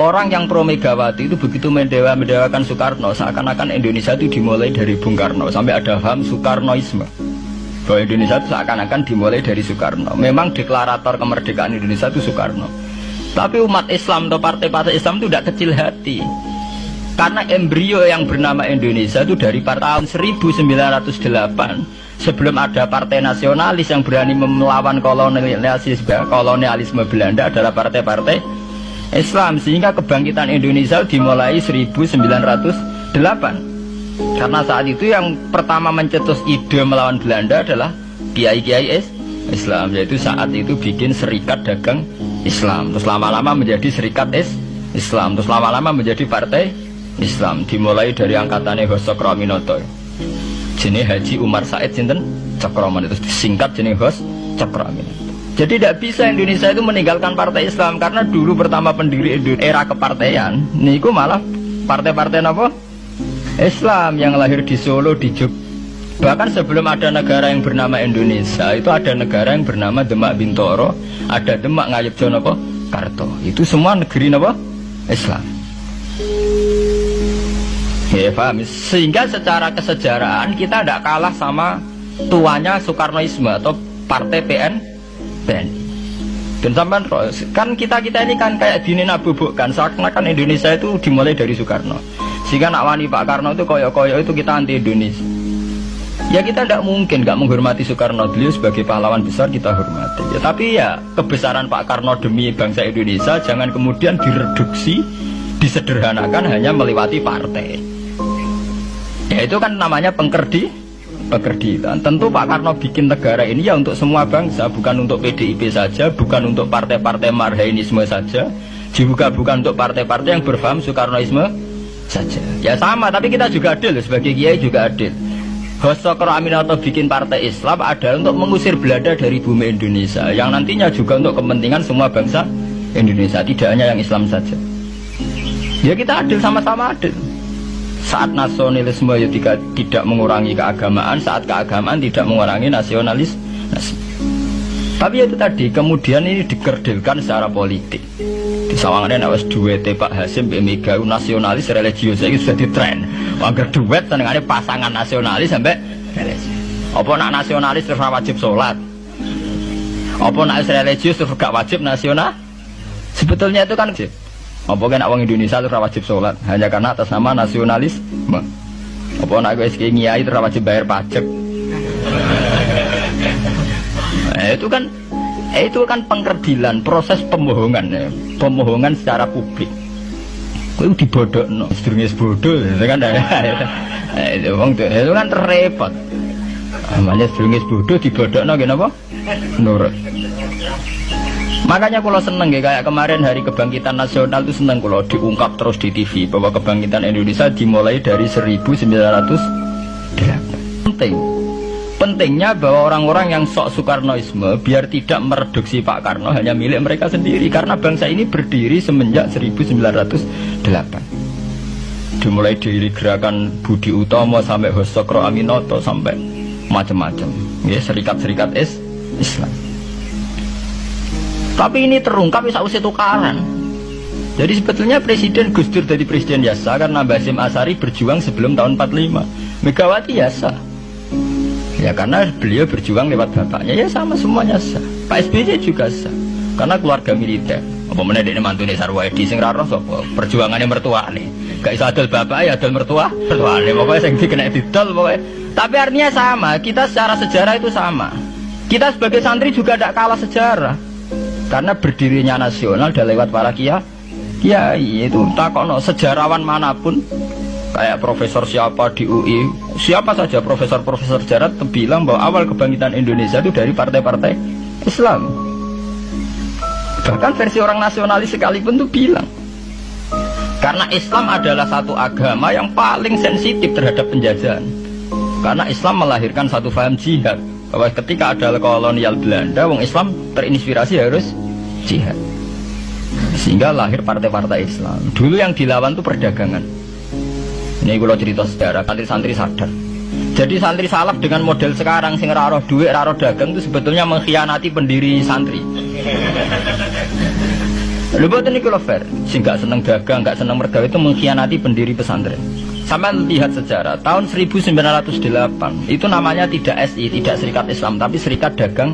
Orang yang pro Megawati itu begitu mendewakan Soekarno, seakan-akan Indonesia itu dimulai dari Bung Karno, sampai ada ham Soekarnoisme. Bahwa Indonesia itu seakan-akan dimulai dari Soekarno. Memang deklarator kemerdekaan Indonesia itu Soekarno. Tapi umat Islam atau partai-partai Islam itu tidak kecil hati. Karena embrio yang bernama Indonesia itu dari tahun 1908, sebelum ada partai nasionalis yang berani melawan kolonialisme Belanda, adalah partai-partai Islam. Sehingga kebangkitan Indonesia dimulai 1908. Karena saat itu yang pertama mencetus ide melawan Belanda adalah kiai-kiai Islam, yaitu saat itu bikin serikat dagang Islam, terus lama-lama menjadi serikat Islam, terus lama-lama menjadi partai Islam. Dimulai dari angkatannya Hos Cokroaminoto, jenis Haji Umar Said Sinten Cokroaminoto, itu disingkat jenis Hos Cokroaminoto. Jadi tidak bisa Indonesia itu meninggalkan partai Islam, karena dulu pertama pendiri era kepartaian niku malah partai-partai apa? Islam yang lahir di Solo, di Jogja. Bahkan sebelum ada negara yang bernama Indonesia, itu ada negara yang bernama Demak Bintoro, ada Demak Ngayogyakarta Karto. Itu semua negeri apa? Islam. Ya paham. Sehingga secara kesejarahan kita tidak kalah sama tuanya Soekarnoisme atau partai PNI. Dan sampai kan kita ini kan kayak dinabubukkan seakan-akan Indonesia itu dimulai dari Soekarno. Sehingga nak wani Pak Karno itu koyok-koyok itu kita anti Indonesia. Ya kita tidak mungkin nggak menghormati Soekarno, beliau sebagai pahlawan besar kita hormati. Ya, tapi ya kebesaran Pak Karno demi bangsa Indonesia jangan kemudian direduksi, disederhanakan hanya melewati partai. Ya itu kan namanya pekerditan. Tentu Pak Karno bikin negara ini ya untuk semua bangsa, bukan untuk PDIP saja, bukan untuk partai-partai marhainisme saja, juga bukan untuk partai-partai yang berfaham Soekarnoisme saja. Ya sama, tapi kita juga adil, sebagai kiai juga adil. Hos Cokroaminoto bikin partai Islam adalah untuk mengusir Belanda dari bumi Indonesia, yang nantinya juga untuk kepentingan semua bangsa Indonesia, tidak hanya yang Islam saja. Ya kita adil, sama-sama adil. Saat nasionalisme ya tidak mengurangi keagamaan, saat keagamaan tidak mengurangi nasionalis. Tapi itu tadi, kemudian ini dikerdilkan secara politik. Di sawangannya nawas duet Pak Hasim Mega nasionalis religius itu sudah ditren. Agar duet senengannya pasangan nasionalis sampai religius. Apa nak nasionalis terus wajib sholat? Apa nak religius terus gak wajib nasional? Sebetulnya itu kan apa kan orang Indonesia itu wajib sholat hanya karena atas nama nasionalisme. Apa nak gue ngiyai itu wajib bayar pajak. Itu kan pengkerdilan, proses pembohongan ya. Pembohongan secara publik. Itu dibodokno, sedurunge bodoh kan. Itu kan repot. Namanya sedurunge bodoh dibodokno nggih napa? Nurut. Makanya kalau seneng ya, kayak kemarin Hari Kebangkitan Nasional itu seneng kalau diungkap terus di TV bahwa kebangkitan Indonesia dimulai dari 1908. Pentingnya bahwa orang-orang yang sok Soekarnoisme biar tidak mereduksi Pak Karno hanya milik mereka sendiri, karena bangsa ini berdiri semenjak 1908. Dimulai dari gerakan Budi Utomo sampai Hos Cokroaminoto sampai macam-macam ya, serikat-serikat Islam. Tapi ini terungkap sausé tukaran. Jadi sebetulnya Presiden Gus Dur jadi presiden ya sah karena Basim Asari berjuang sebelum tahun 45. Megawati ya sah ya karena beliau berjuang lewat bapaknya, ya sama semuanya sah. Pak SBY juga sah karena keluarga militer. Apa meneh dekne mantune Sarwaedi sing ra roh sapa? Perjuangannya mertuane. Gak iso adol bapak ya adol mertuane. Pokoke sing dikena didol pokoke. Tapi artinya sama, kita secara sejarah itu sama. Kita sebagai santri juga tidak kalah sejarah. Karena berdirinya nasional udah lewat para kiai itu takono sejarawan manapun kayak profesor siapa di UI, siapa saja profesor sejarah bilang bahwa awal kebangkitan Indonesia itu dari partai-partai Islam. Bahkan versi orang nasionalis sekalipun tuh bilang karena Islam adalah satu agama yang paling sensitif terhadap penjajahan. Karena Islam melahirkan satu paham jihad, bahwa ketika ada kolonial Belanda, wong Islam terinspirasi harus jihad. Sehingga lahir partai-partai Islam. Dulu yang dilawan itu perdagangan. Ini kalau cerita sejarah, santri-santri sadar. Jadi santri salaf dengan model sekarang sing ra roh duit, ra roh dagang itu sebetulnya mengkhianati pendiri santri. Lho mboten niku lho fair. Sing gak seneng dagang, gak seneng mergawe itu mengkhianati pendiri pesantren. Sampai lihat sejarah tahun 1908 itu namanya tidak SI, tidak Serikat Islam, tapi Serikat Dagang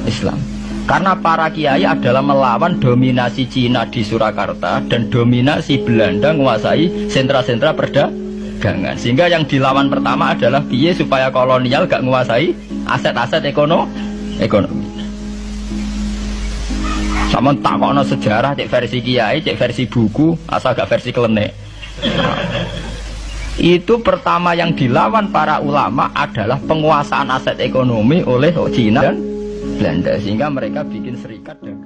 Islam. Karena para kiai adalah melawan dominasi Cina di Surakarta dan dominasi Belanda menguasai sentra-sentra perdagangan. Sehingga yang dilawan pertama adalah piye supaya kolonial gak menguasai aset-aset ekonomi. Sama takono sejarah cek versi kiai, cek versi buku, asal gak versi klenek. Itu pertama yang dilawan para ulama adalah penguasaan aset ekonomi oleh Cina dan Belanda, sehingga mereka bikin serikat dan